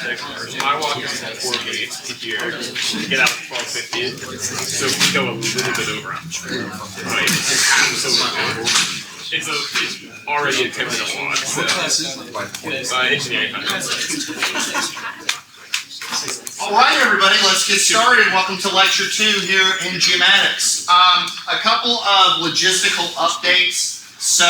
My walk is 4 gates to here. Get out at 12:50. So if we go a little bit over, right? It's already a 10-minute walk. So engineering. All right, everybody, let's get started. Welcome to Lecture 2 here in Geomatics. A couple of logistical updates. So,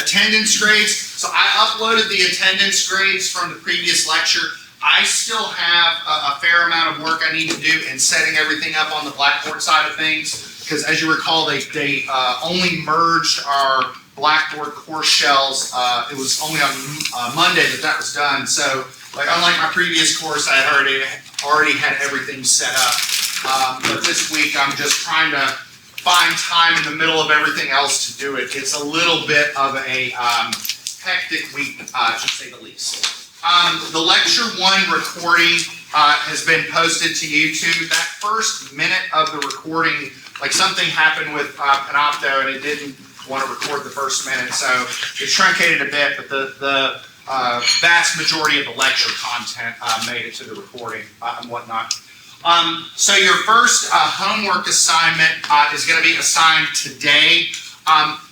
attendance grades. So I uploaded the attendance grades from the previous lecture. I still have a fair amount of work I need to do in setting everything up on the Blackboard side of things. Because as you recall, they only merged our Blackboard course shells. It was only on Monday that was done. So, like unlike my previous course, I had already had everything set up. But this week, I'm just trying to find time in the middle of everything else to do it. It's a little bit of a hectic week, to say the least. The Lecture 1 recording has been posted to YouTube. That first minute of the recording, like something happened with Panopto and it didn't want to record the first minute, so it's truncated a bit, but the vast majority of the lecture content made it to the recording and whatnot. So your first homework assignment is going to be assigned today.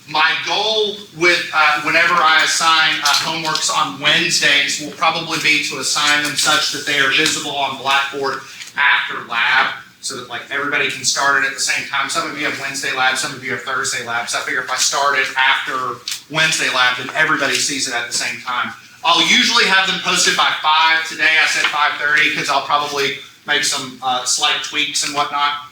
My goal with whenever I assign homeworks on Wednesdays will probably be to assign them such that they are visible on Blackboard after lab, so that like everybody can start it at the same time. Some of you have Wednesday lab, some of you have Thursday lab. So I figure if I start it after Wednesday lab, then everybody sees it at the same time. I'll usually have them posted by 5. Today I said 5:30 because I'll probably make some slight tweaks and whatnot.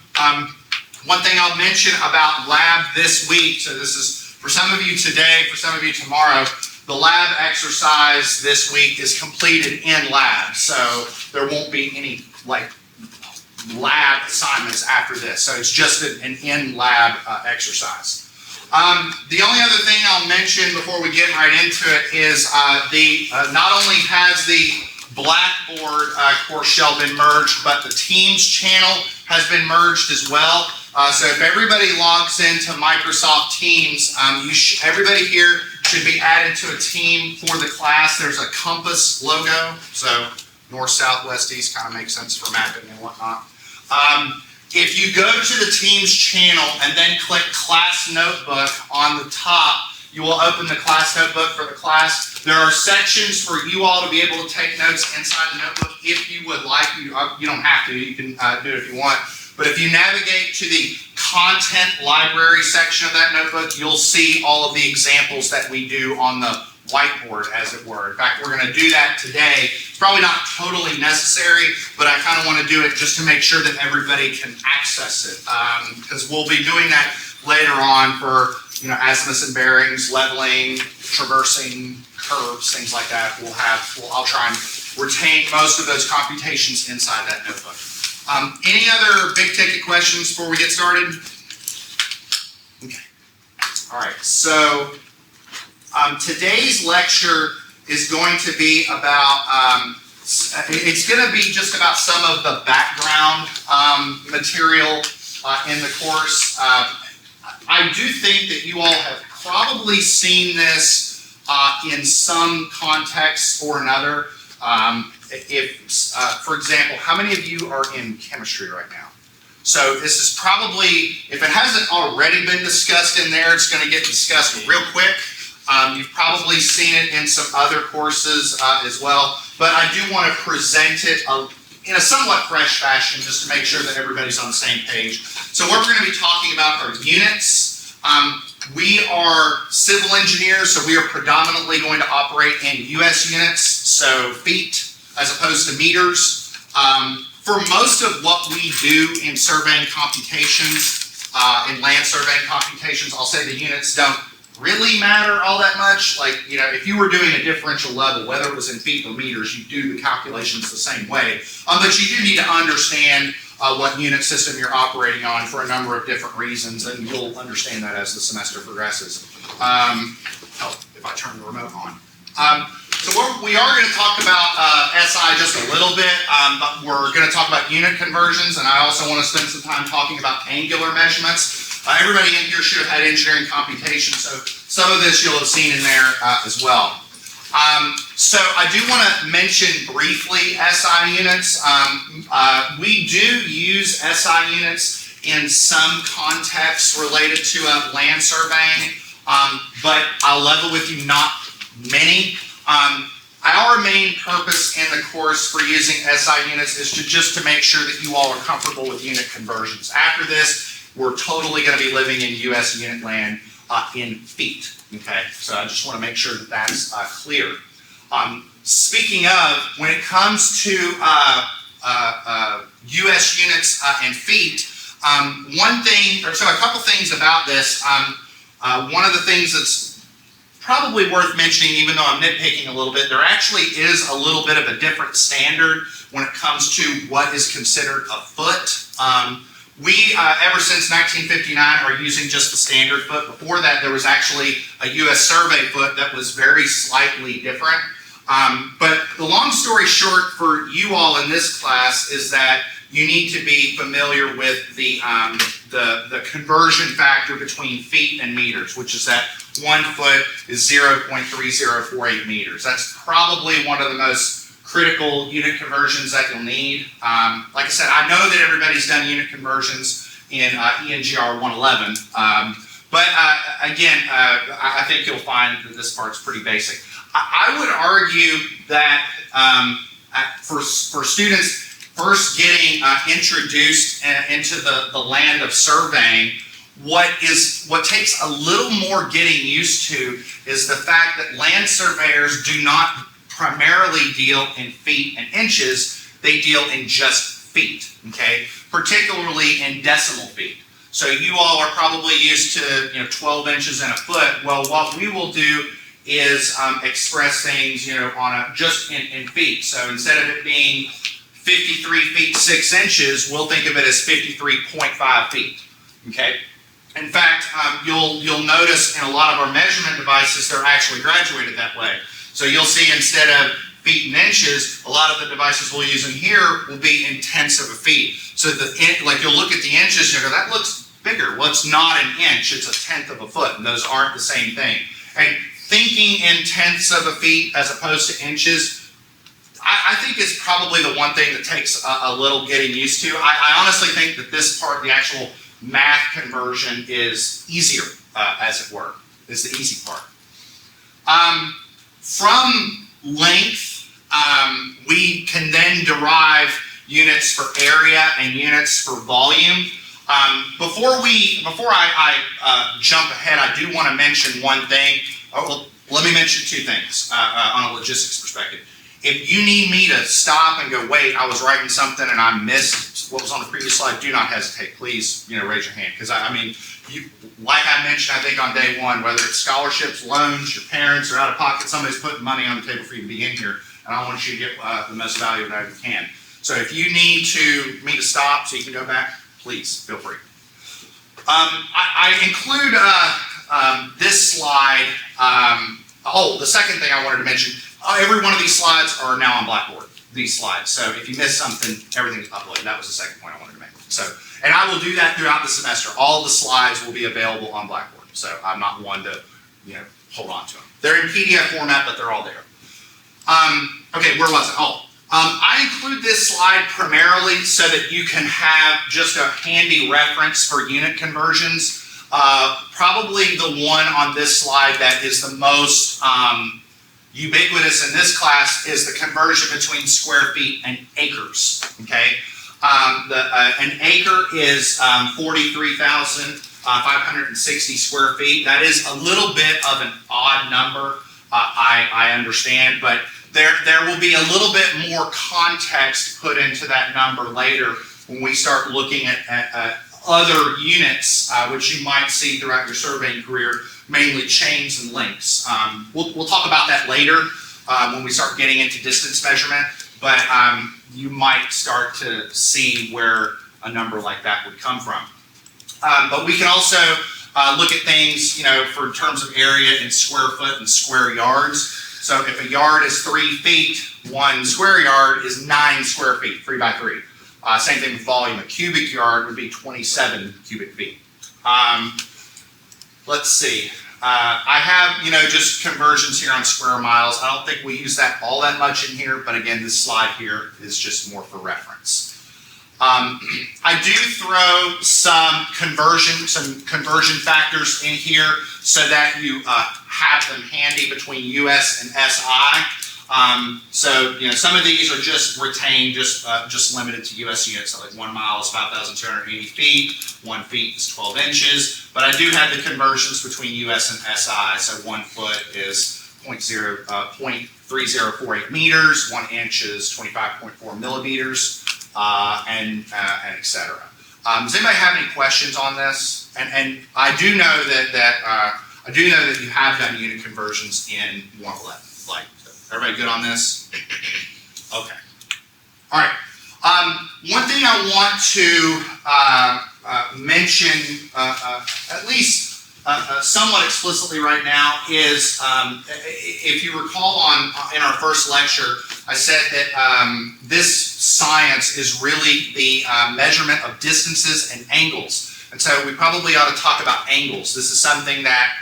One thing I'll mention about lab this week, so this is for some of you today, for some of you tomorrow, the lab exercise this week is completed in lab, so there won't be any like lab assignments after this, so it's just an in-lab exercise. The only other thing I'll mention before we get right into it is not only has the Blackboard course shell been merged, but the Teams channel has been merged as well. So if everybody logs into Microsoft Teams, everybody here should be added to a team for the class. There's a compass logo, so north, south, west, east kind of makes sense for mapping and whatnot. If you go to the Teams channel and then click Class Notebook on the top, you will open the class notebook for the class. There are sections for you all to be able to take notes inside the notebook if you would like. You don't have to. You can do it if you want. But if you navigate to the content library section of that notebook, you'll see all of the examples that we do on the whiteboard, as it were. In fact, we're going to do that today. It's probably not totally necessary, but I kind of want to do it just to make sure that everybody can access it. Because we'll be doing that later on for azimuths and bearings, leveling, traversing, curves, things like that. I'll try and retain most of those computations inside that notebook. Any other big ticket questions before we get started? Okay. All right. So today's lecture is going to be about, it's going to be just about some of the background material in the course. I do think that you all have probably seen this in some context or another. For example, how many of you are in chemistry right now? So this is probably, if it hasn't already been discussed in there, it's going to get discussed real quick. You've probably seen it in some other courses as well, but I do want to present it in a somewhat fresh fashion just to make sure that everybody's on the same page. So what we're going to be talking about are units. We are civil engineers, so we are predominantly going to operate in US units, so feet as opposed to meters. For most of what we do in surveying computations, in land surveying computations, I'll say the units don't really matter all that much. Like, if you were doing a differential level, whether it was in feet or meters, you do the calculations the same way. But you do need to understand what unit system you're operating on for a number of different reasons, and you'll understand that as the semester progresses. If I turn the remote on. So we are going to talk about SI just a little bit, but we're going to talk about unit conversions, and I also want to spend some time talking about angular measurements. Everybody in here should have had engineering computation, so some of this you'll have seen in there as well. So I do want to mention briefly SI units. We do use SI units in some contexts related to land surveying, but I'll level with you, not many. Our main purpose in the course for using SI units is just to make sure that you all are comfortable with unit conversions. After this, we're totally going to be living in US unit land in feet. Okay, so I just want to make sure that that's clear. Speaking of, when it comes to US units and feet, a couple things about this. One of the things that's probably worth mentioning, even though I'm nitpicking a little bit, there actually is a little bit of a different standard when it comes to what is considered a foot. We, ever since 1959, are using just the standard foot. Before that, there was actually a US survey foot that was very slightly different. But the long story short for you all in this class is that you need to be familiar with the conversion factor between feet and meters, which is that 1 foot is 0.3048 meters. That's probably one of the most critical unit conversions that you'll need. Like I said, I know that everybody's done unit conversions in ENGR 111, but again, I think you'll find that this part's pretty basic. I would argue that for students first getting introduced into the land of surveying, what takes a little more getting used to is the fact that land surveyors do not primarily deal in feet and inches, they deal in just feet, okay? Particularly in decimal feet. So you all are probably used to 12 inches in a foot. Well, what we will do is express things on just in feet. So instead of it being 53 feet 6 inches, we'll think of it as 53.5 feet, okay? In fact, you'll notice in a lot of our measurement devices, they're actually graduated that way. So you'll see instead of feet and inches, a lot of the devices we'll use in here will be in tenths of a feet. So like you'll look at the inches and you go, that looks bigger. Well, it's not an inch, it's a tenth of a foot, and those aren't the same thing. And thinking in tenths of a feet as opposed to inches, I think is probably the one thing that takes a little getting used to. I honestly think that this part, the actual math conversion, is easier, as it were, is the easy part. From length, we can then derive units for area and units for volume. Before I jump ahead, I do want to mention one thing. Well, let me mention two things on a logistics perspective. If you need me to stop and go, wait, I was writing something and I missed what was on the previous slide, do not hesitate. Please, raise your hand. Because like I mentioned, I think on day one, whether it's scholarships, loans, your parents, or out of pocket, somebody's putting money on the table for you to be in here, and I want you to get the most value that you can. So if you need me to stop so you can go back, please feel free. I include this slide. The second thing I wanted to mention. Every one of these slides are now on Blackboard, these slides. So if you missed something, everything's uploaded. That was the second point I wanted to make. So, and I will do that throughout the semester. All the slides will be available on Blackboard. So I'm not one to, hold on to them. They're in PDF format, but they're all there. Okay, where was it? I include this slide primarily so that you can have just a handy reference for unit conversions. Probably the one on this slide that is the most ubiquitous in this class is the conversion between square feet and acres, okay? An acre is 43,560 square feet. That is a little bit of an odd number, I understand, but there will be a little bit more context put into that number later when we start looking at other units, which you might see throughout your surveying career, mainly chains and links. We'll talk about that later when we start getting into distance measurement, but you might start to see where a number like that would come from. But we can also look at things, for terms of area in square foot and square yards. So if a yard is 3 feet, 1 square yard is 9 square feet, 3 by 3. Same thing with volume. A cubic yard would be 27 cubic feet. Let's see. I have, just conversions here on square miles. I don't think we use that all that much in here, but again, this slide here is just more for reference. I do throw some conversion factors in here so that you have them handy between US and SI. Some of these are just retained, just limited to US units. So like 1 mile is 5,280 feet, 1 feet is 12 inches. But I do have the conversions between US and SI. So 1 foot is 0.3048 meters, 1 inch is 25.4 millimeters, and et cetera. Does anybody have any questions on this? And I do know that you have done unit conversions in 111. Everybody good on this? Okay. All right. One thing I want to mention, at least somewhat explicitly right now, is if you recall in our first lecture, I said that this science is really the measurement of distances and angles. And so we probably ought to talk about angles. This is something that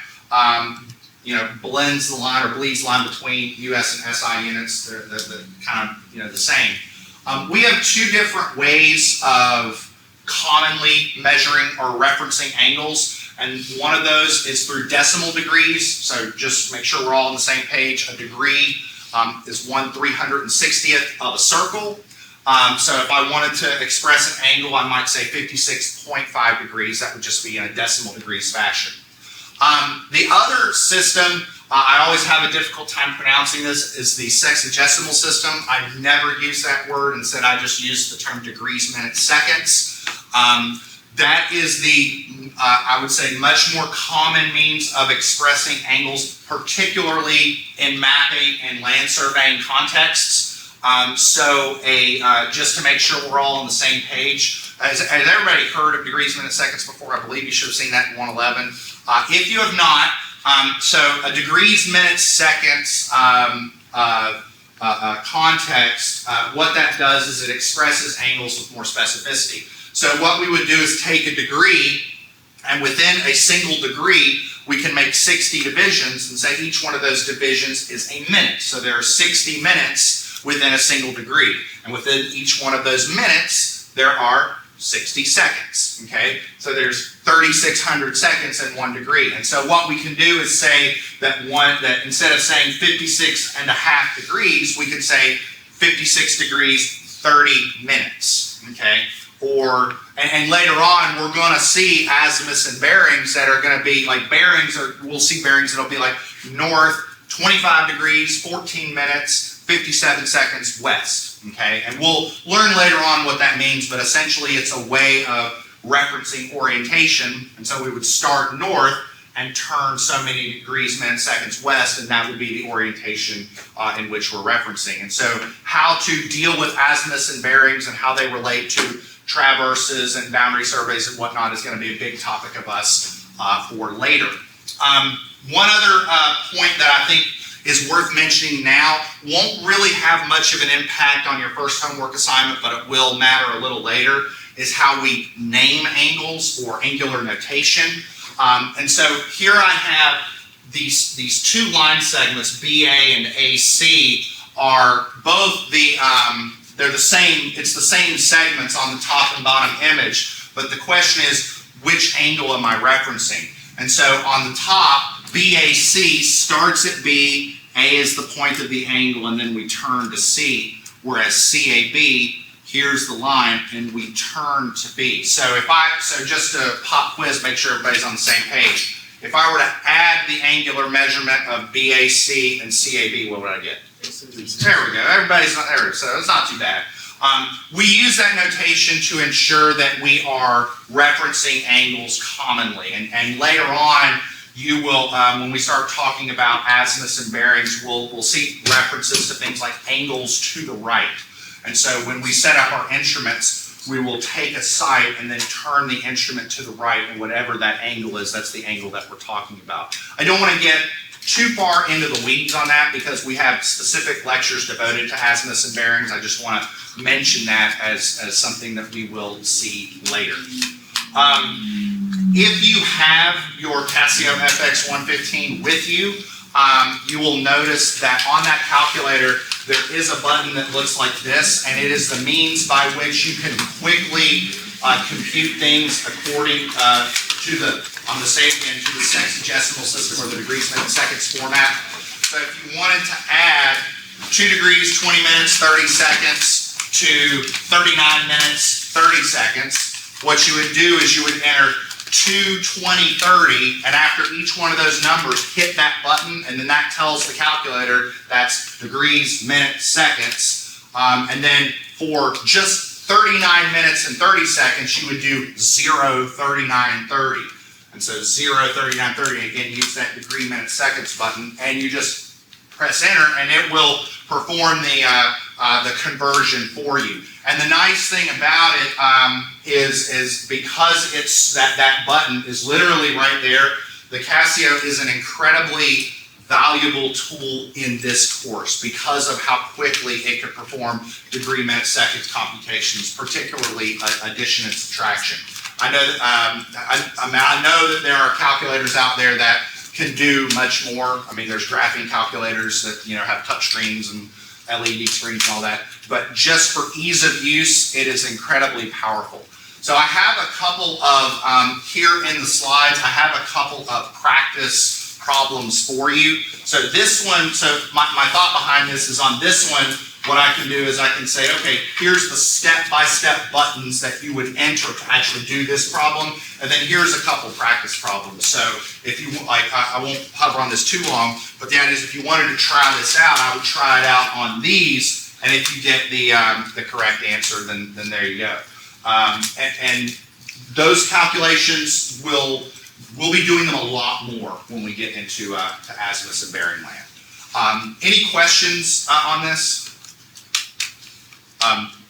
blends the line or bleeds the line between US and SI units. They're kind of the same. We have 2 different ways of commonly measuring or referencing angles, and one of those is through decimal degrees. So just make sure we're all on the same page. A degree is 1/360th of a circle. So if I wanted to express an angle, I might say 56.5 degrees. That would just be in a decimal degrees fashion. The other system, I always have a difficult time pronouncing this, is the sexagesimal system. I never use that word. Instead, I just use the term degrees, minutes, seconds. That is the, I would say, much more common means of expressing angles, particularly in mapping and land surveying contexts. Just to make sure we're all on the same page, has everybody heard of degrees, minutes, seconds before? I believe you should have seen that in 111. If you have not, so a degrees, minutes, seconds context, what that does is it expresses angles with more specificity. So what we would do is take a degree, and within a single degree, we can make 60 divisions and say each one of those divisions is a minute. So there are 60 minutes within a single degree. And within each one of those minutes, there are 60 seconds, okay? So there's 3,600 seconds in 1 degree. And so what we can do is say that instead of saying 56.5 degrees, we could say 56 degrees, 30 minutes, okay? And later on, we're going to see azimuths and bearings that are going to be like we'll see bearings that'll be like north, 25 degrees, 14 minutes, 57 seconds west, okay? And we'll learn later on what that means, but essentially it's a way of referencing orientation. And so we would start north and turn so many degrees, minutes, seconds west, and that would be the orientation in which we're referencing. And so how to deal with azimuths and bearings and how they relate to traverses and boundary surveys and whatnot is going to be a big topic of us for later. One other point that I think is worth mentioning now, won't really have much of an impact on your first homework assignment, but it will matter a little later, is how we name angles or angular notation. And so here I have these 2 line segments, BA and AC, are both they're the same, it's the same segments on the top and bottom image, but the question is, which angle am I referencing? And so on the top, BAC starts at B, A is the point of the angle, and then we turn to C, whereas CAB, here's the line, and we turn to B. So just to pop quiz, make sure everybody's on the same page. If I were to add the angular measurement of BAC and CAB, what would I get? There we go. Everybody's not there, so it's not too bad. We use that notation to ensure that we are referencing angles commonly. And later on, you will, when we start talking about azimuths and bearings, we'll see references to things like angles to the right. And so when we set up our instruments, we will take a sight and then turn the instrument to the right, and whatever that angle is, that's the angle that we're talking about. I don't want to get too far into the weeds on that because we have specific lectures devoted to azimuths and bearings. I just want to mention that as something that we will see later. If you have your Casio FX115 with you, you will notice that on that calculator, there is a button that looks like this, and it is the means by which you can quickly compute things according to the sexagesimal system or the degrees, minutes, seconds format. So if you wanted to add 2 degrees, 20 minutes, 30 seconds to 39 minutes, 30 seconds, what you would do is you would enter 2, 20, 30, and after each one of those numbers, hit that button, and then that tells the calculator that's degrees, minutes, seconds. And then for just 39 minutes and 30 seconds, you would do 0, 39, 30. And so 0, 39, 30, again, use that degree, minutes, seconds button, and you just press enter, and it will perform the conversion for you. And the nice thing about it is because it's that button is literally right there, the Casio is an incredibly valuable tool in this course because of how quickly it can perform degree, minutes, seconds computations, particularly addition and subtraction. I know that there are calculators out there that can do much more. I mean, there's graphing calculators that have touch screens and LED screens and all that. But just for ease of use, it is incredibly powerful. So I have a couple of here in the slides. I have a couple of practice problems for you. So this one, my thought behind this is on this one. What I can do is I can say, okay, here's the step-by-step buttons that you would enter to actually do this problem, and then here's a couple practice problems. So if you like, I won't hover on this too long, but the idea is if you wanted to try this out, I would try it out on these, and if you get the correct answer, then there you go. And those calculations we'll be doing them a lot more when we get into to azimuths and bearing land. Any questions on this?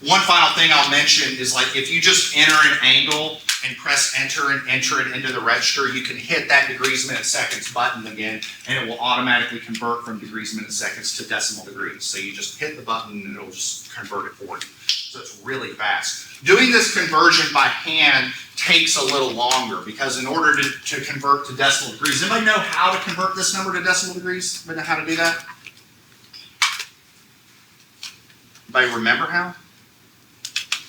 One final thing I'll mention is like if you just enter an angle and press enter and enter it into the register, you can hit that degrees, minutes, seconds button again, and it will automatically convert from degrees, minutes, seconds to decimal degrees. So you just hit the button and it'll just convert it for you. So it's really fast. Doing this conversion by hand takes a little longer because in order to convert to decimal degrees, anybody know how to convert this number to decimal degrees? Anybody know how to do that? Anybody remember how?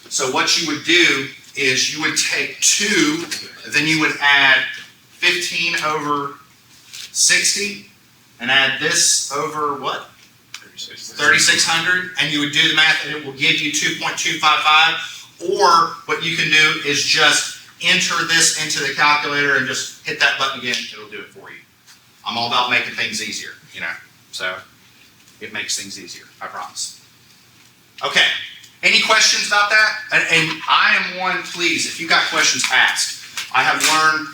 So what you would do is you would take 2, then you would add 15 over 60, and add this over what? 3,600, and you would do the math, and it will give you 2.255. Or what you can do is just enter this into the calculator and just hit that button again. It'll do it for you. I'm all about making things easier, so it makes things easier, I promise. Okay, any questions about that? And I am one, please, if you got questions, ask. I have learned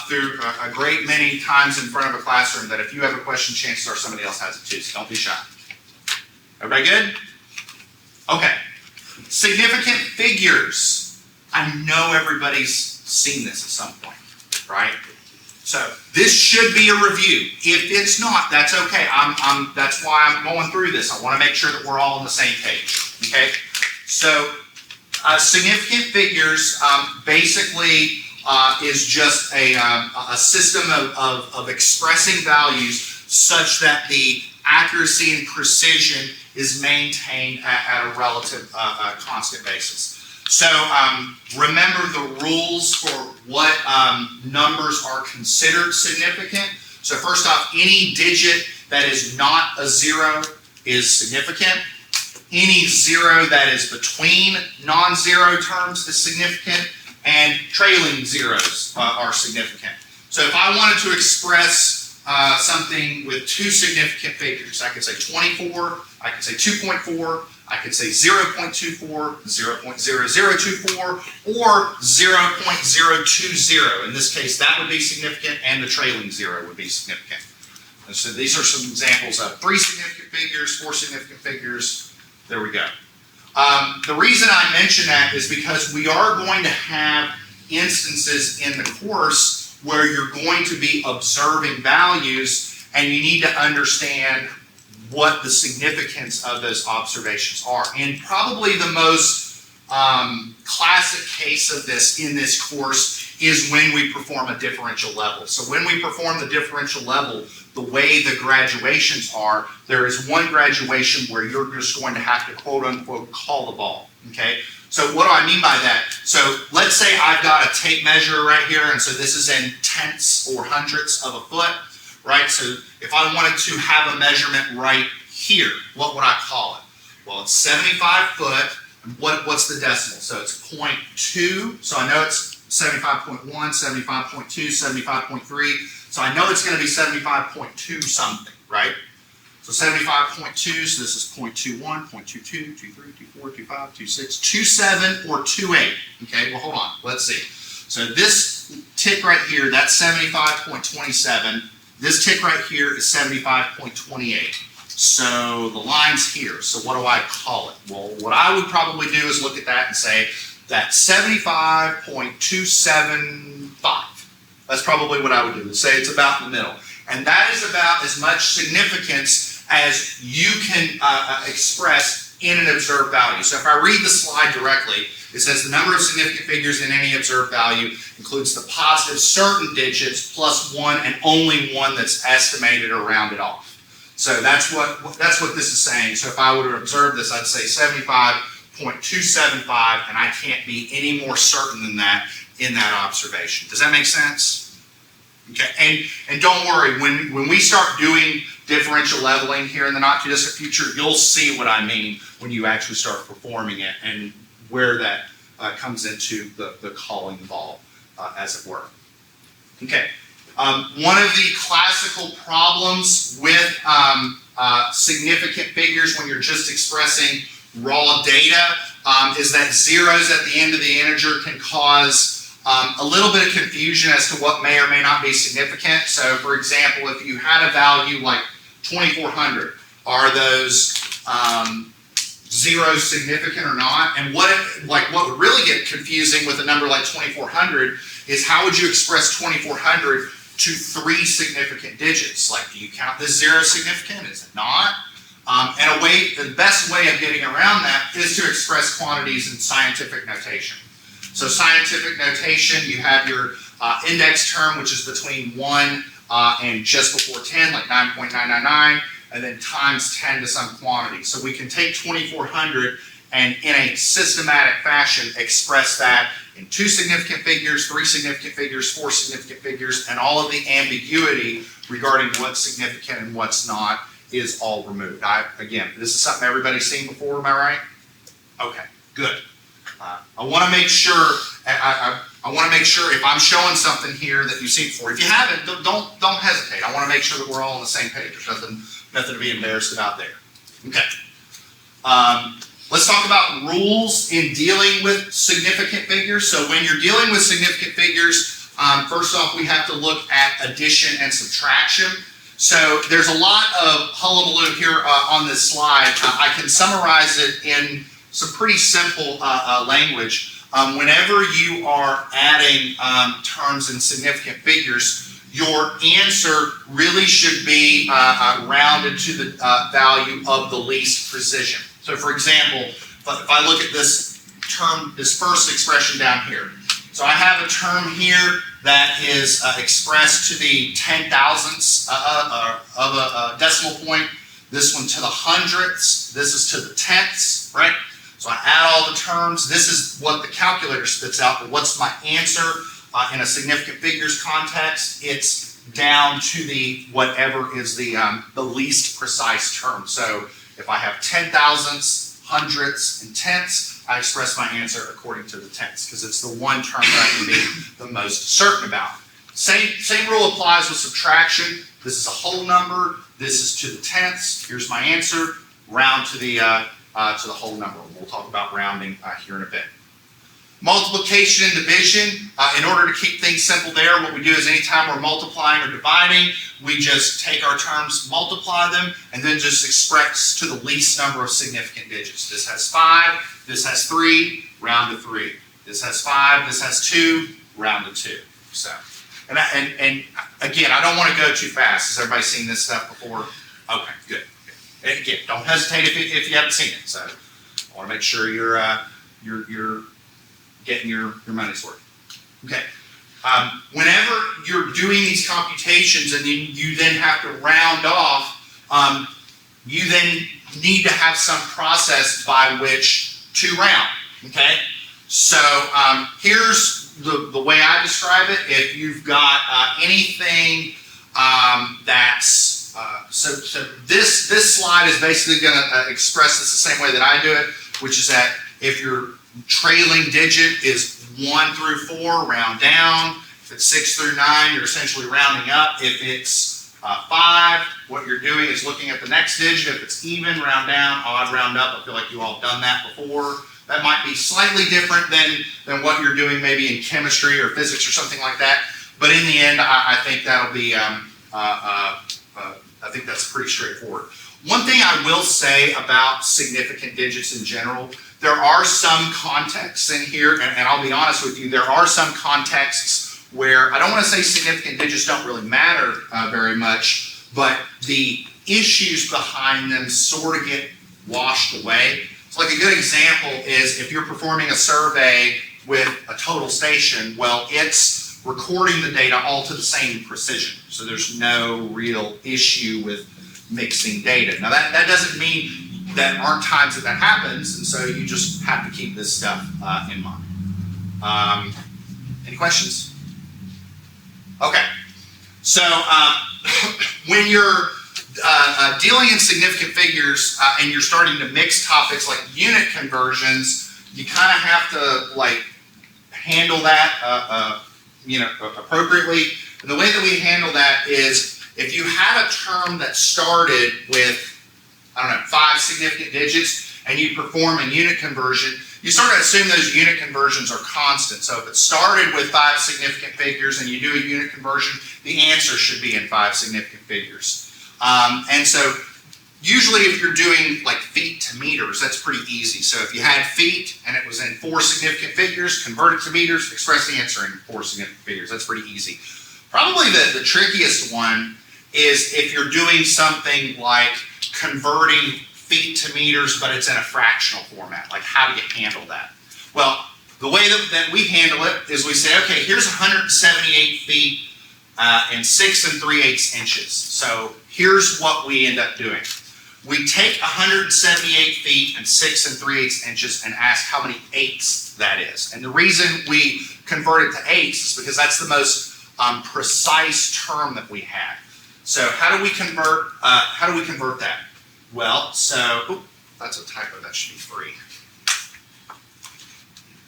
through a great many times in front of a classroom that if you have a question, chances are somebody else has it too, so don't be shy. Everybody good? Okay, significant figures. I know everybody's seen this at some point, right? So this should be a review. If it's not, that's okay. That's why I'm going through this. I want to make sure that we're all on the same page. Okay. So significant figures basically is just a system of expressing values such that the accuracy and precision is maintained at a relative constant basis. So remember the rules for what numbers are considered significant. So first off, any digit that is not a 0 is significant. Any 0 that is between non-zero terms is significant, and trailing zeros are significant. So if I wanted to express something with 2 significant figures, I could say 24, I could say 2.4, I could say 0.24, 0.0024, or 0.020. In this case, that would be significant, and the trailing 0 would be significant. And so these are some examples of 3 significant figures, 4 significant figures. There we go. The reason I mention that is because we are going to have instances in the course where you're going to be observing values, and you need to understand what the significance of those observations are. And probably the most classic case of this in this course is when we perform a differential level. So when we perform the differential level, the way the graduations are, there is one graduation where you're just going to have to quote unquote call the ball, okay? So what do I mean by that? So let's say I've got a tape measure right here, and so this is in tenths or hundredths of a foot, right? So if I wanted to have a measurement right here, what would I call it? Well, it's 75 foot. What's the decimal? So it's 0.2. So I know it's 75.1, 75.2, 75.3. So I know it's going to be 75.2 something, right? So 75.2, so this is 0.21, 0.22, 23, 24, 25, 26, 27, or 28. Okay, well, hold on. Let's see. So this tick right here, that's 75.27. This tick right here is 75.28. So the line's here. So what do I call it? Well, what I would probably do is look at that and say that's 75.275. That's probably what I would do. Say it's about in the middle. And that is about as much significance as you can express in an observed value. So if I read the slide directly, it says the number of significant figures in any observed value includes the positive certain digits plus one and only one that's estimated or rounded off. So that's what this is saying. So if I were to observe this, I'd say 75.275, and I can't be any more certain than that in that observation. Does that make sense? Okay, and don't worry, when we start doing differential leveling here in the not too distant future, you'll see what I mean when you actually start performing it and where that comes into the calling the ball, as it were. Okay. One of the classical problems with significant figures when you're just expressing raw data is that zeros at the end of the integer can cause a little bit of confusion as to what may or may not be significant. So for example, if you had a value like 2400, are those zeros significant or not? And what would really get confusing with a number like 2400 is how would you express 2400 to 3 significant digits? Like, do you count this zero significant? Is it not? And the best way of getting around that is to express quantities in scientific notation. So scientific notation, you have your index term, which is between 1 and just before 10, like 9.999, and then times 10 to some quantity. So we can take 2400 and in a systematic fashion express that in 2 significant figures, 3 significant figures, 4 significant figures, and all of the ambiguity regarding what's significant and what's not is all removed. Again, this is something everybody's seen before, am I right? Okay, good. I want to make sure. I want to make sure if I'm showing something here that you've seen before. If you haven't, don't hesitate. I want to make sure that we're all on the same page. There's nothing to be embarrassed about there. Okay. Let's talk about rules in dealing with significant figures. So when you're dealing with significant figures, first off, we have to look at addition and subtraction. So there's a lot of hullabaloo here on this slide. I can summarize it in some pretty simple language. Whenever you are adding terms in significant figures, your answer really should be rounded to the value of the least precision. So for example, if I look at this term, this first expression down here. So I have a term here that is expressed to the 10,000ths of a decimal point. This one to the hundredths. This is to the tenths, right? So I add all the terms. This is what the calculator spits out, but what's my answer in a significant figures context? It's down to the whatever is the least precise term. So if I have 10,000ths, hundredths, and tenths, I express my answer according to the tenths because it's the one term that I can be the most certain about. Same rule applies with subtraction. This is a whole number. This is to the tenths. Here's my answer. Round to the whole number. We'll talk about rounding here in a bit. Multiplication and division. In order to keep things simple there, what we do is anytime we're multiplying or dividing, we just take our terms, multiply them, and then just express to the least number of significant digits. This has 5, this has 3, round to 3. This has 5, this has 2, round to 2. So, and again, I don't want to go too fast. Has everybody seen this stuff before? Okay, good. And again, don't hesitate if you haven't seen it. So I want to make sure you're you're getting your money's worth. Okay. Whenever you're doing these computations and you then have to round off, you then need to have some process by which to round. Okay. So here's the way I describe it. If you've got anything that's so this slide is basically going to express this the same way that I do it, which is that if your trailing digit is 1 through 4, round down. If it's 6 through 9, you're essentially rounding up. If it's 5, what you're doing is looking at the next digit. If it's even, round down. Odd, round up. I feel like you all have done that before. That might be slightly different than what you're doing maybe in chemistry or physics or something like that. But in the end, I think that'll be, I think that's pretty straightforward. One thing I will say about significant digits in general, there are some contexts in here, and I'll be honest with you, there are some contexts where I don't want to say significant digits don't really matter very much, but the issues behind them sort of get washed away. So like a good example is if you're performing a survey with a total station, well, it's recording the data all to the same precision. So there's no real issue with mixing data. Now that doesn't mean that aren't times that happens, and so you just have to keep this stuff in mind. Any questions? Okay. So when you're dealing in significant figures and you're starting to mix topics like unit conversions, you kind of have to like handle that appropriately. And the way that we handle that is if you had a term that started with, I don't know, 5 significant digits and you perform a unit conversion, you sort of assume those unit conversions are constant. So if it started with 5 significant figures and you do a unit conversion, the answer should be in 5 significant figures. And so usually if you're doing like feet to meters, that's pretty easy. So if you had feet and it was in 4 significant figures, convert it to meters, express the answer in 4 significant figures. That's pretty easy. Probably the trickiest one is if you're doing something like converting feet to meters, but it's in a fractional format. Like, how do you handle that? Well, the way that we handle it is we say, okay, here's 178 feet and 6 3/8 inches. So here's what we end up doing. We take 178 feet and 6 3/8 inches and ask how many eighths that is. And the reason we convert it to eighths is because that's the most precise term that we have. So how do we convert that? Well, so that's a typo. That should be 3.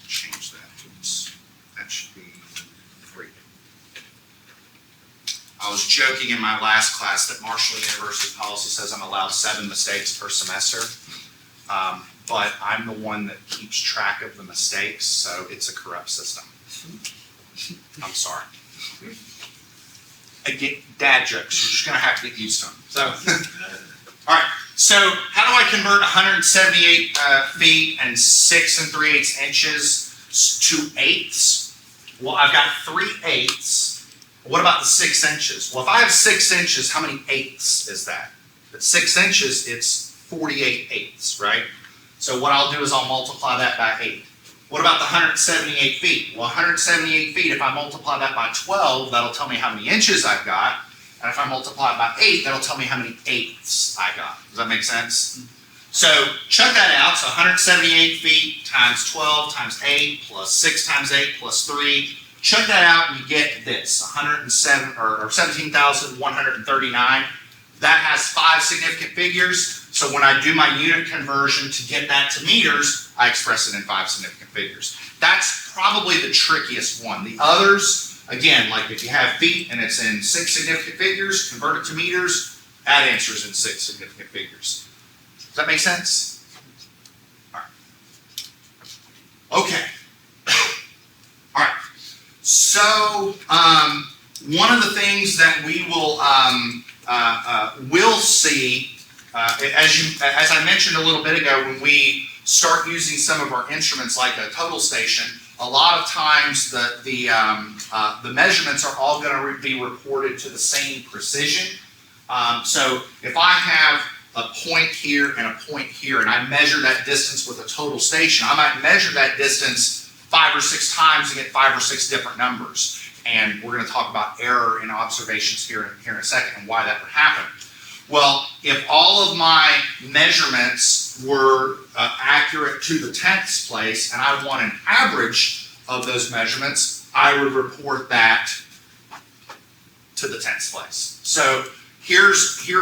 Change that. Oops. That should be 3. I was joking in my last class that Marshall University policy says I'm allowed 7 mistakes per semester, but I'm the one that keeps track of the mistakes, so it's a corrupt system. I'm sorry. Again, dad jokes. You're just going to have to get used to them. So, all right. So, how do I convert 178 feet and 6 3/8 inches to eighths? Well, I've got 3/8. What about the 6 inches? Well, if I have 6 inches, how many eighths is that? At 6 inches, it's 48 eighths, right? So what I'll do is I'll multiply that by 8. What about the 178 feet? Well, 178 feet, if I multiply that by 12, that'll tell me how many inches I've got. And if I multiply it by 8, that'll tell me how many eighths I got. Does that make sense? So check that out. So 178 feet times 12 times 8 plus 6 times 8 plus 3. Check that out and you get this, 17,139. That has 5 significant figures. So when I do my unit conversion to get that to meters, I express it in 5 significant figures. That's probably the trickiest one. The others, again, like if you have feet and it's in 6 significant figures, convert it to meters, that answer is in 6 significant figures. Does that make sense? All right. Okay. All right. So one of the things that we will see, as I mentioned a little bit ago, when we start using some of our instruments like a total station, a lot of times the measurements are all going to be reported to the same precision. So if I have a point here and a point here, and I measure that distance with a total station, I might measure that distance 5 or 6 times and get 5 or 6 different numbers. And we're going to talk about error in observations here in a second and why that would happen. Well, if all of my measurements were accurate to the 10th place and I want an average of those measurements, I would report that to the 10th place. So here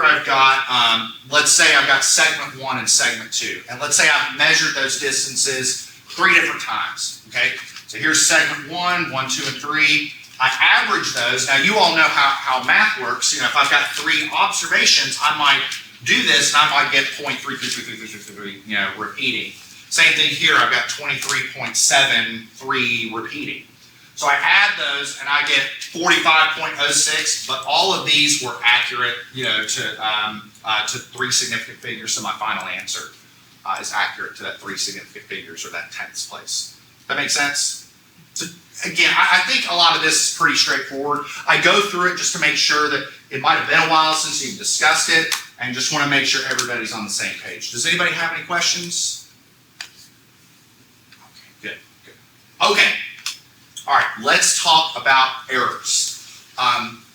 I've got, let's say I've got segment 1 and segment 2. And let's say I've measured those distances 3 different times, okay? So here's segment 1, 1, 2, and 3. I average those. Now you all know how math works. You know, if I've got 3 observations, I might do this and I might get 0.33333, you know, repeating. Same thing here, I've got 23.73 repeating. So I add those and I get 45.06, but all of these were accurate, you know, to 3 significant figures, so my final answer is accurate to that 3 significant figures or that 10th place. That make sense? So again, I think a lot of this is pretty straightforward. I go through it just to make sure that it might have been a while since you've discussed it, and just want to make sure everybody's on the same page. Does anybody have any questions? Okay, good. Okay. All right, let's talk about errors.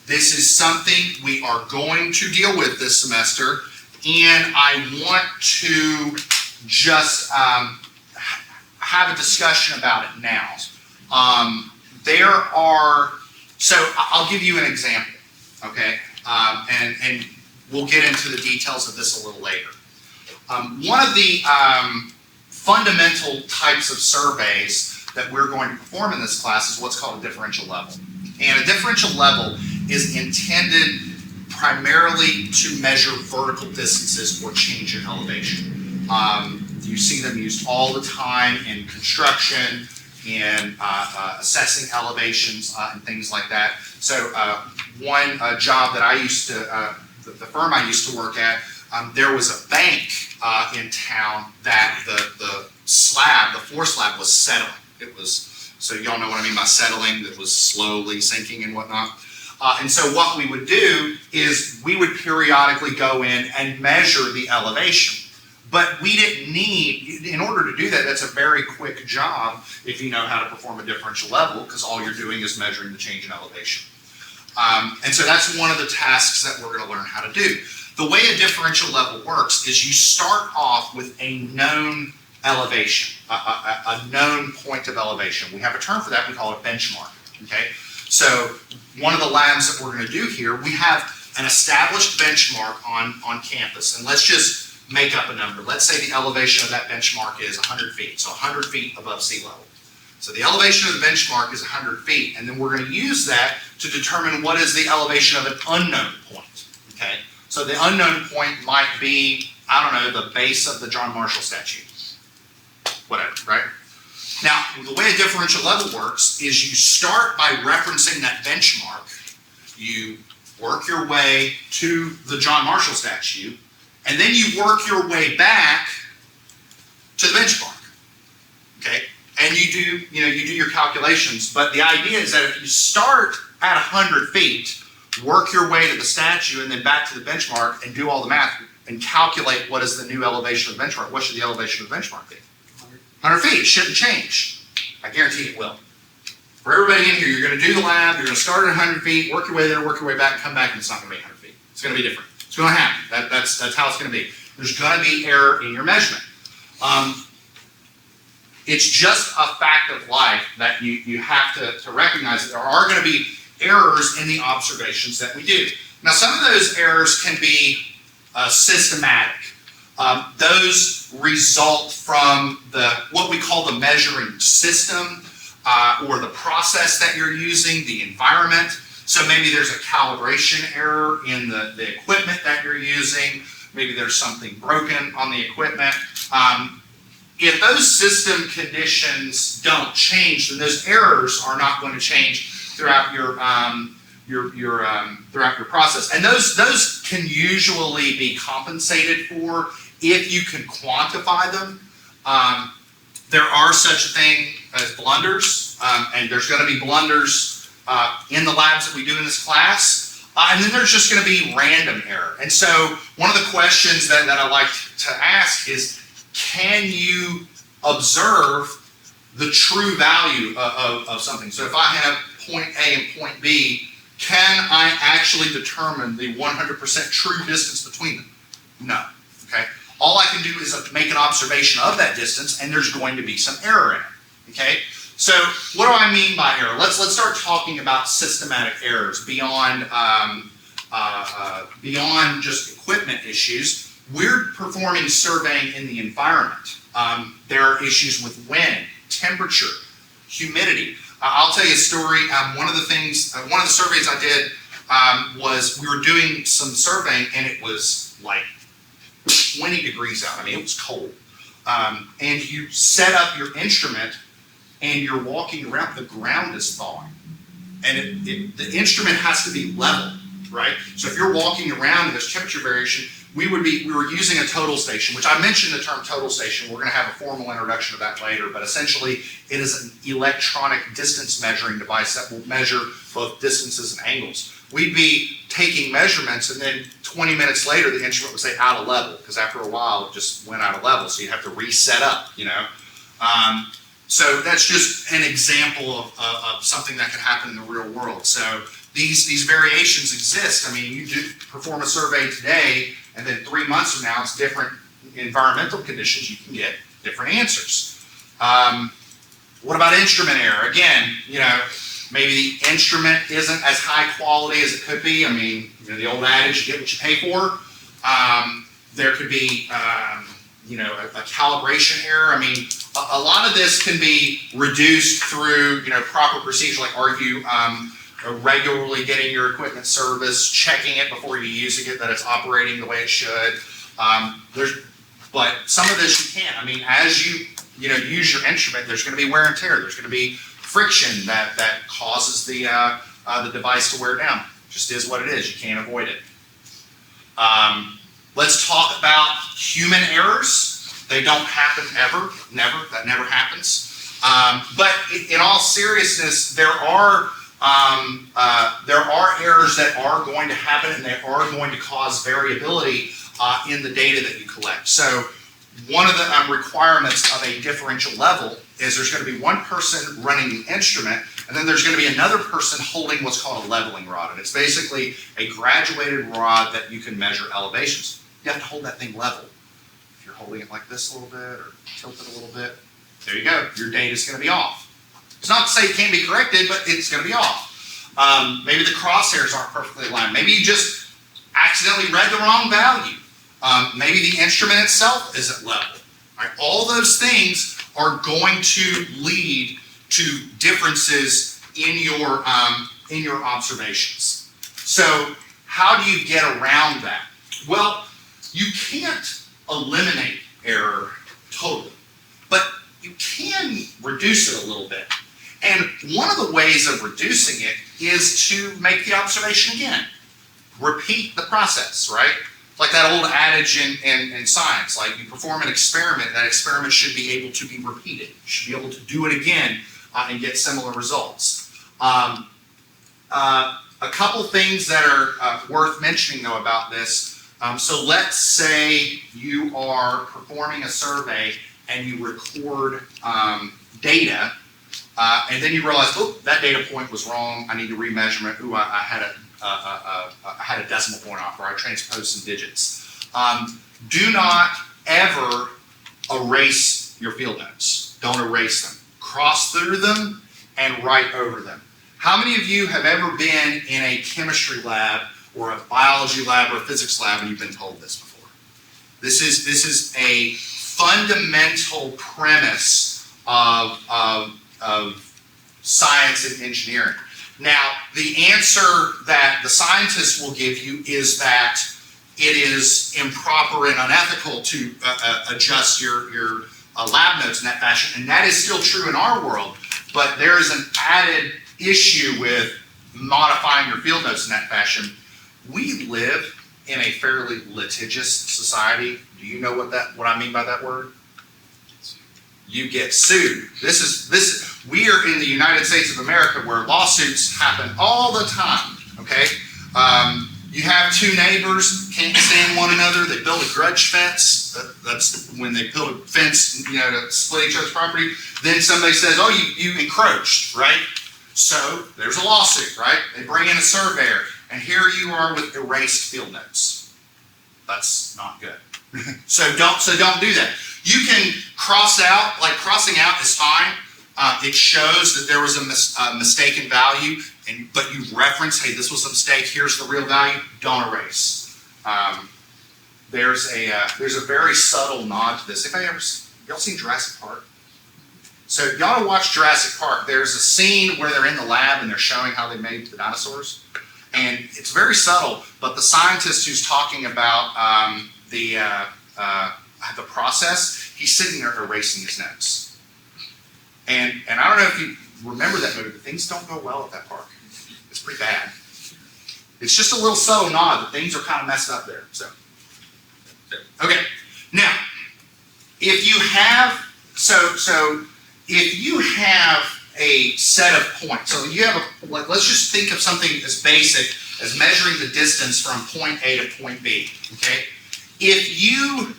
This is something we are going to deal with this semester, and I want to just have a discussion about it now. So I'll give you an example, okay? And we'll get into the details of this a little later. One of the fundamental types of surveys that we're going to perform in this class is what's called a differential level. And a differential level is intended primarily to measure vertical distances or change in elevation. You see them used all the time in construction, in assessing elevations and things like that. So one job that I used to, the firm I used to work at, there was a bank in town that the floor slab was settling. It was, so y'all know what I mean by settling, that was slowly sinking and whatnot. And so what we would do is we would periodically go in and measure the elevation. But we didn't need, in order to do that, that's a very quick job if you know how to perform a differential level, because all you're doing is measuring the change in elevation. And so that's one of the tasks that we're going to learn how to do. The way a differential level works is you start off with a known elevation, a known point of elevation. We have a term for that, we call it benchmark, okay? So one of the labs that we're going to do here, we have an established benchmark on campus, and let's just make up a number. Let's say the elevation of that benchmark is 100 feet, so 100 feet above sea level. So the elevation of the benchmark is 100 feet, and then we're going to use that to determine what is the elevation of an unknown point, okay? So the unknown point might be, I don't know, the base of the John Marshall statue. Whatever, right? Now, the way a differential level works is you start by referencing that benchmark. You work your way to the John Marshall statue, and then you work your way back to the benchmark, okay? And you do your calculations, but the idea is that if you start at 100 feet, work your way to the statue and then back to the benchmark and do all the math and calculate what is the new elevation of the benchmark. What should the elevation of the benchmark be? 100 feet. It shouldn't change. I guarantee it will. For everybody in here, you're going to do the lab, you're going to start at 100 feet, work your way there, work your way back, and come back, and it's not going to be 100 feet. It's going to be different. It's going to happen. That's how it's going to be. There's going to be error in your measurement. It's just a fact of life that you have to recognize that there are going to be errors in the observations that we do. Now, some of those errors can be systematic. Those result from what we call the measuring system or the process that you're using, the environment. So maybe there's a calibration error in the equipment that you're using. Maybe there's something broken on the equipment. If those system conditions don't change, then those errors are not going to change throughout your process. And those can usually be compensated for if you can quantify them. There are such a thing as blunders, and there's going to be blunders in the labs that we do in this class. And then there's just going to be random error. And so one of the questions that I like to ask is, can you observe the true value of something? So if I have point A and point B, can I actually determine the 100% true distance between them? No. Okay. All I can do is make an observation of that distance, and there's going to be some error in it. Okay. So what do I mean by error? Let's start talking about systematic errors beyond beyond just equipment issues. We're performing surveying in the environment. There are issues with wind, temperature, humidity. I'll tell you a story. One of the surveys I did was we were doing some surveying, and it was like 20 degrees out. I mean, it was cold. And you set up your instrument, and you're walking around, the ground is thawing. And the instrument has to be level, right? So if you're walking around and there's temperature variation, we were using a total station, which I mentioned the term total station. We're going to have a formal introduction of that later, but essentially it is an electronic distance measuring device that will measure both distances and angles. We'd be taking measurements, and then 20 minutes later the instrument would say out of level, because after a while it just went out of level, so you'd have to reset up, you know. So that's just an example of something that can happen in the real world. So these variations exist. I mean, you do perform a survey today, and then 3 months from now, it's different environmental conditions. You can get different answers. What about instrument error? Again, you know, maybe the instrument isn't as high quality as it could be. I mean, you know, the old adage, you get what you pay for. There could be, you know, a calibration error. I mean, a lot of this can be reduced through, you know, proper procedure. Like, are you regularly getting your equipment serviced, checking it before you're using it, that it's operating the way it should. But some of this you can't. I mean, as you use your instrument, there's going to be wear and tear. There's going to be friction that causes the device to wear down. It just is what it is. You can't avoid it. Let's talk about human errors. They don't happen ever. Never. That never happens. But in all seriousness, there are errors that are going to happen, and they are going to cause variability in the data that you collect. So one of the requirements of a differential level is there's going to be one person running the instrument, and then there's going to be another person holding what's called a leveling rod. And it's basically a graduated rod that you can measure elevations. You have to hold that thing level. If you're holding it like this a little bit or tilt it a little bit, there you go. Your data's going to be off. It's not to say it can't be corrected, but it's going to be off. Maybe the crosshairs aren't perfectly aligned. Maybe you just accidentally read the wrong value. Maybe the instrument itself isn't level. Right? All those things are going to lead to differences in your observations. So how do you get around that? Well, you can't eliminate error totally, but you can reduce it a little bit. And one of the ways of reducing it is to make the observation again. Repeat the process, right? Like that old adage in science, like you perform an experiment, that experiment should be able to be repeated. You should be able to do it again and get similar results. A couple things that are worth mentioning though about this. So let's say you are performing a survey and you record data, and then you realize, oh, that data point was wrong. I need to remeasure it. Ooh, I had a decimal point off, or I transposed some digits. Do not ever erase your field notes. Don't erase them. Cross through them and write over them. How many of you have ever been in a chemistry lab or a biology lab or a physics lab and you've been told this before? This is a fundamental premise of science and engineering. Now, the answer that the scientists will give you is that it is improper and unethical to adjust your lab notes in that fashion, and that is still true in our world, but there is an added issue with modifying your field notes in that fashion. We live in a fairly litigious society. Do you know what I mean by that word? You get sued. We are in the United States of America where lawsuits happen all the time, okay? You have two neighbors, can't stand one another, they build a grudge fence. That's when they build a fence, to split each other's property. Then somebody says, oh, you encroached, right? So there's a lawsuit, right? They bring in a surveyor, and here you are with erased field notes. That's not good. So don't do that. You can cross out, like crossing out is fine. It shows that there was a mistaken value, but you reference, hey, this was a mistake, here's the real value, don't erase. There's a very subtle nod to this. Y'all seen Jurassic Park? So y'all watch Jurassic Park. There's a scene where they're in the lab and they're showing how they made the dinosaurs. And it's very subtle, but the scientist who's talking about the process, he's sitting there erasing his notes. And I don't know if you remember that movie, but things don't go well at that park. It's pretty bad. It's just a little subtle nod that things are kind of messed up there. So, okay. Now, if you have a set of points, so you have let's just think of something as basic as measuring the distance from point A to point B. Okay. If you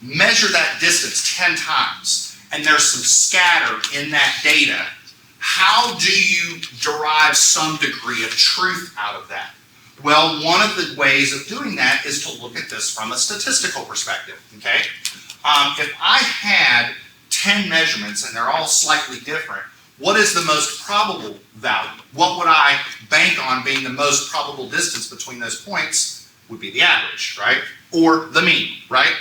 measure that distance 10 times and there's some scatter in that data, how do you derive some degree of truth out of that? Well, one of the ways of doing that is to look at this from a statistical perspective, okay? If I had 10 measurements and they're all slightly different, what is the most probable value? What would I bank on being the most probable distance between those points? Would be the average, right? Or the mean, right?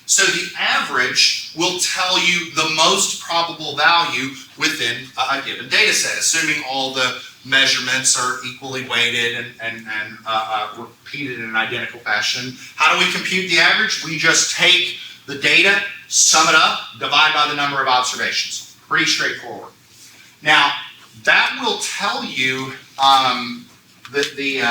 So the average will tell you the most probable value within a given data set, assuming all the measurements are equally weighted and repeated in an identical fashion. How do we compute the average? We just take the data, sum it up, divide by the number of observations. Pretty straightforward. Now, that will tell you that the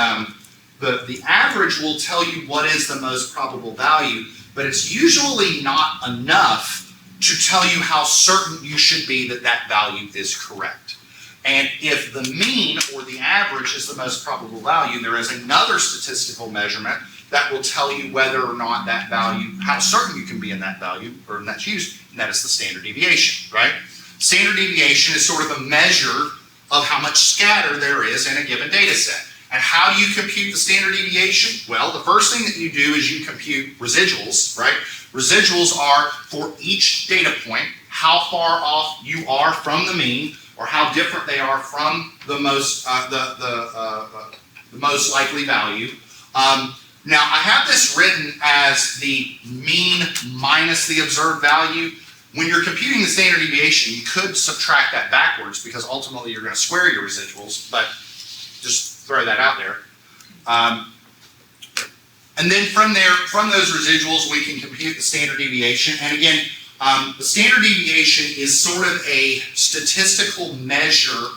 average will tell you what is the most probable value, but it's usually not enough to tell you how certain you should be that that value is correct. And if the mean or the average is the most probable value, there is another statistical measurement that will tell you whether or not that value, how certain you can be in that value, or that's used, and that is the standard deviation, right? Standard deviation is sort of a measure of how much scatter there is in a given data set. And how do you compute the standard deviation? Well, the first thing that you do is you compute residuals, right? Residuals are for each data point, how far off you are from the mean, or how different they are from the most likely value. Now, I have this written as the mean minus the observed value. When you're computing the standard deviation, you could subtract that backwards because ultimately you're going to square your residuals, but just throw that out there. And then from those residuals, we can compute the standard deviation. And again, the standard deviation is sort of a statistical measure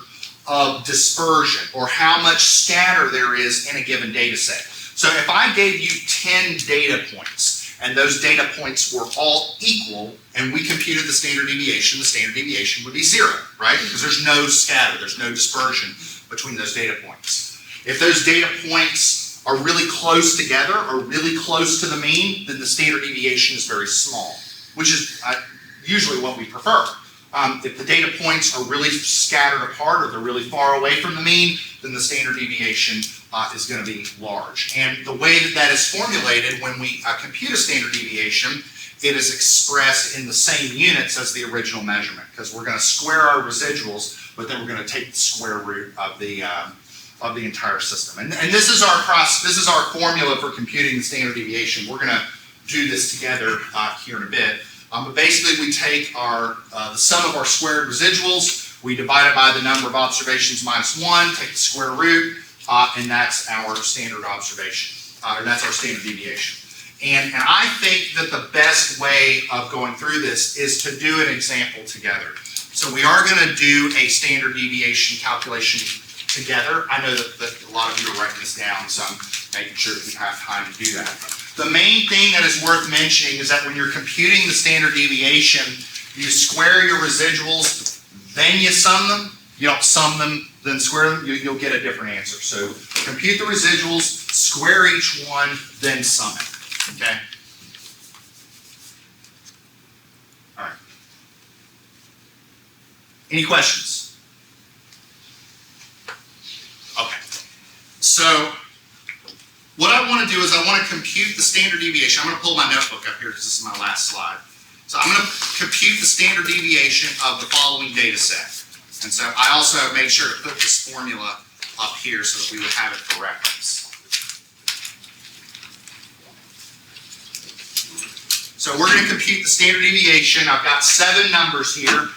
of dispersion, or how much scatter there is in a given data set. So if I gave you 10 data points, and those data points were all equal, and we computed the standard deviation would be 0, right? Because there's no scatter, there's no dispersion between those data points. If those data points are really close together, or really close to the mean, then the standard deviation is very small, which is usually what we prefer. If the data points are really scattered apart, or they're really far away from the mean, then the standard deviation is going to be large. And the way that is formulated when we compute a standard deviation, it is expressed in the same units as the original measurement, because we're going to square our residuals, but then we're going to take the square root of the entire system. And this is our process. This is our formula for computing the standard deviation. We're going to do this together here in a bit. But basically, we take the sum of our squared residuals, we divide it by the number of observations minus 1, take the square root, and that's our standard observation, or that's our standard deviation. And I think that the best way of going through this is to do an example together. So we are going to do a standard deviation calculation together. I know that a lot of you are writing this down, so I'm making sure that we have time to do that. The main thing that is worth mentioning is that when you're computing the standard deviation, you square your residuals, then you sum them. You don't sum them then square them, you'll get a different answer. So compute the residuals, square each one, then sum it, okay? All right. Any questions? Okay. So what I want to do is I want to compute the standard deviation. I'm going to pull my notebook up here because this is my last slide. So I'm going to compute the standard deviation of the following data set. And so I also made sure to put this formula up here so that we would have it for reference. So we're going to compute the standard deviation. I've got 7 numbers here.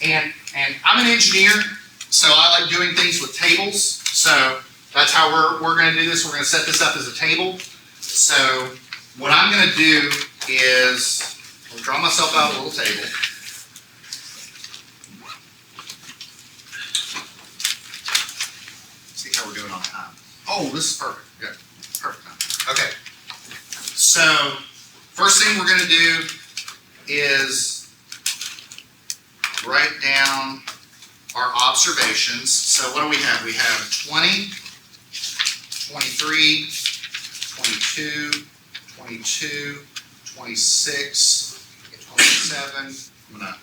And I'm an engineer, so I like doing things with tables. So that's how we're going to do this. We're going to set this up as a table. So what I'm going to do is I'll draw myself out a little table. See how we're doing on time. Oh, this is perfect. Good. Perfect. Okay. So first thing we're going to do is write down our observations. So what do we have? We have 20, 23, 22, 22, 26, 27. I'm going to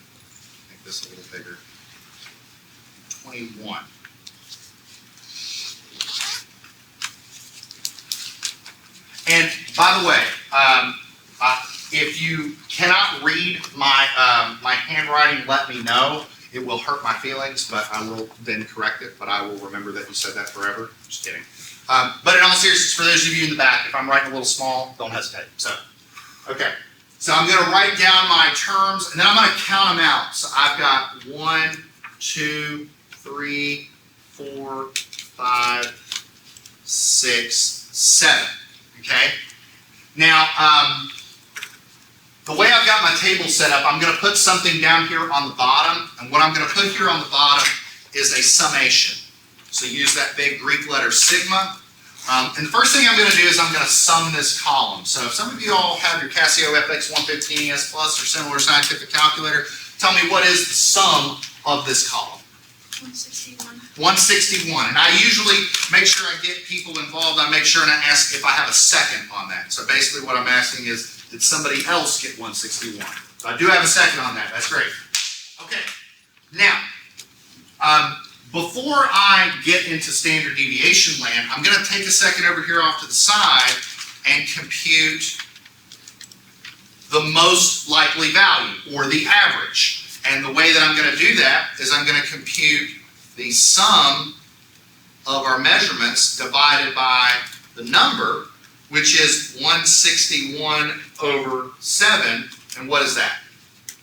make this a little bigger. 21. And by the way, if you cannot read my my handwriting, let me know. It will hurt my feelings, but I will then correct it. But I will remember that you said that forever. Just kidding. But in all seriousness, for those of you in the back, if I'm writing a little small, don't hesitate. So, okay. So I'm going to write down my terms, and then I'm going to count them out. So I've got 1, 2, 3, 4, 5, 6, 7. Okay. Now, the way I've got my table set up, I'm going to put something down here on the bottom, and what I'm going to put here on the bottom is a summation. So use that big Greek letter sigma. And the first thing I'm going to do is I'm going to sum this column. So if some of you all have your Casio FX 115 ES Plus or similar scientific calculator, tell me what is the sum of this column? 161. 161. And I usually make sure I get people involved. I make sure and I ask if I have a second on that. So basically what I'm asking is, did somebody else get 161? So I do have a second on that. That's great. Okay. Now, before I get into standard deviation land, I'm going to take a second over here off to the side and compute the most likely value, or the average. And the way that I'm going to do that is I'm going to compute the sum of our measurements divided by the number, which is 161 over 7. And what is that?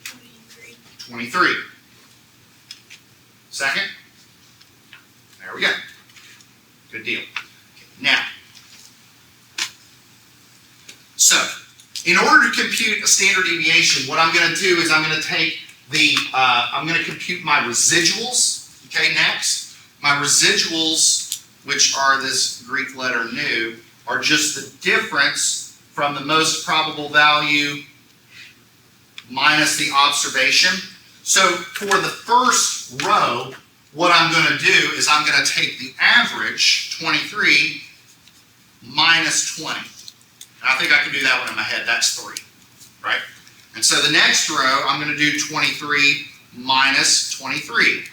23. 23. Second? There we go. Good deal. Now, so in order to compute a standard deviation, what I'm going to do is I'm going to take the, I'm going to compute my residuals, okay, next. My residuals, which are this Greek letter nu, are just the difference from the most probable value minus the observation. So for the first row, what I'm going to do is I'm going to take the average, 23, minus 20. And I think I can do that one in my head. That's 3, right? And so the next row, I'm going to do 23 minus 23,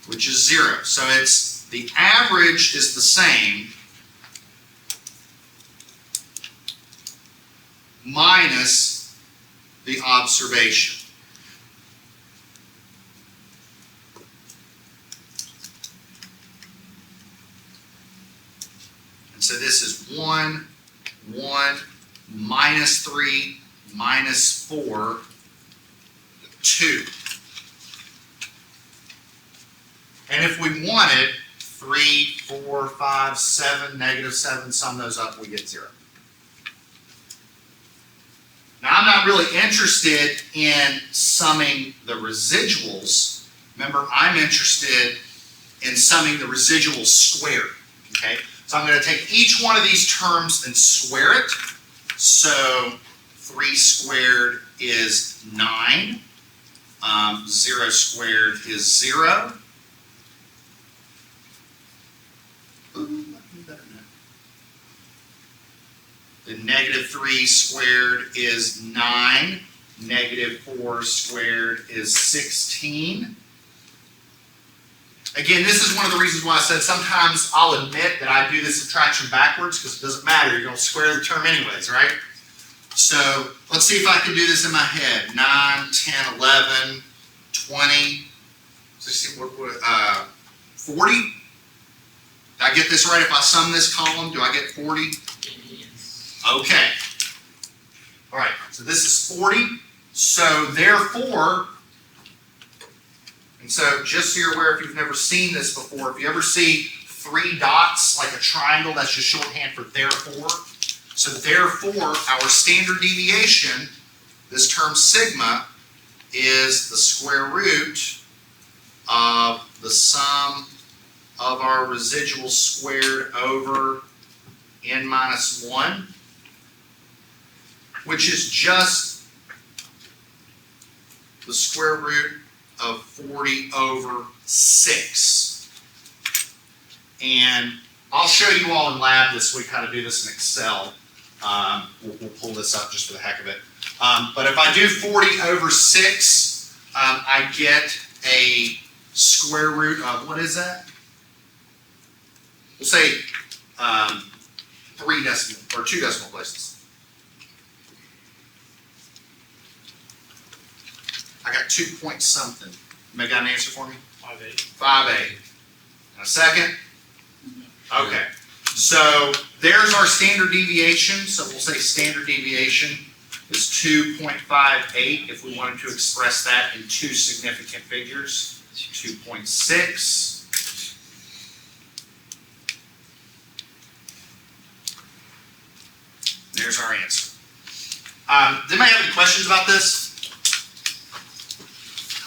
which is 0. So it's the average is the same minus the observation. And so this is 1, 1, minus 3, minus 4, 2. And if we wanted 3, 4, 5, 7, negative 7, sum those up, we get 0. Now, I'm not really interested in summing the residuals. Remember, I'm interested in summing the residuals squared. Okay? So I'm going to take each one of these terms and square it. So 3 squared is 9. 0 squared is 0. Ooh, I do better now. The negative 3 squared is 9. Negative 4 squared is 16. Again, this is one of the reasons why I said sometimes I'll admit that I do this subtraction backwards because it doesn't matter. You're going to square the term anyways, right? So let's see if I can do this in my head. 9, 10, 11, 20, 40. Did I get this right? If I sum this column, do I get 40? Yes. Okay. All right, so this is 40. So therefore, and so just so you're aware, if you've never seen this before, if you ever see 3 dots like a triangle, that's just shorthand for therefore. So therefore, our standard deviation, this term sigma, is the square root of the sum of our residual squared over n minus 1, which is just the square root of 40 over 6. And I'll show you all in lab this week how to do this in Excel. We'll pull this up just for the heck of it. But if I do 40 over 6, I get a square root of, what is that? We'll say 3 decimal, or 2 decimal places. I got 2 point something. You got an answer for me? 5/8. 5/8. And a second? Okay. So there's our standard deviation. So we'll say standard deviation is 2.58 if we wanted to express that in 2 significant figures. 2.6. There's our answer. Does anybody have any questions about this?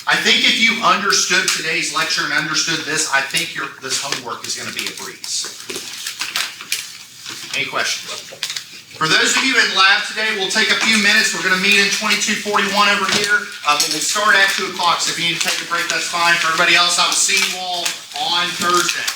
I think if you understood today's lecture and understood this, I think this homework is going to be a breeze. Any questions? For those of you in lab today, we'll take a few minutes. We're going to meet in 2241 over here, but we'll start at 2 o'clock. So if you need to take a break, that's fine. For everybody else, I will see you all on Thursday.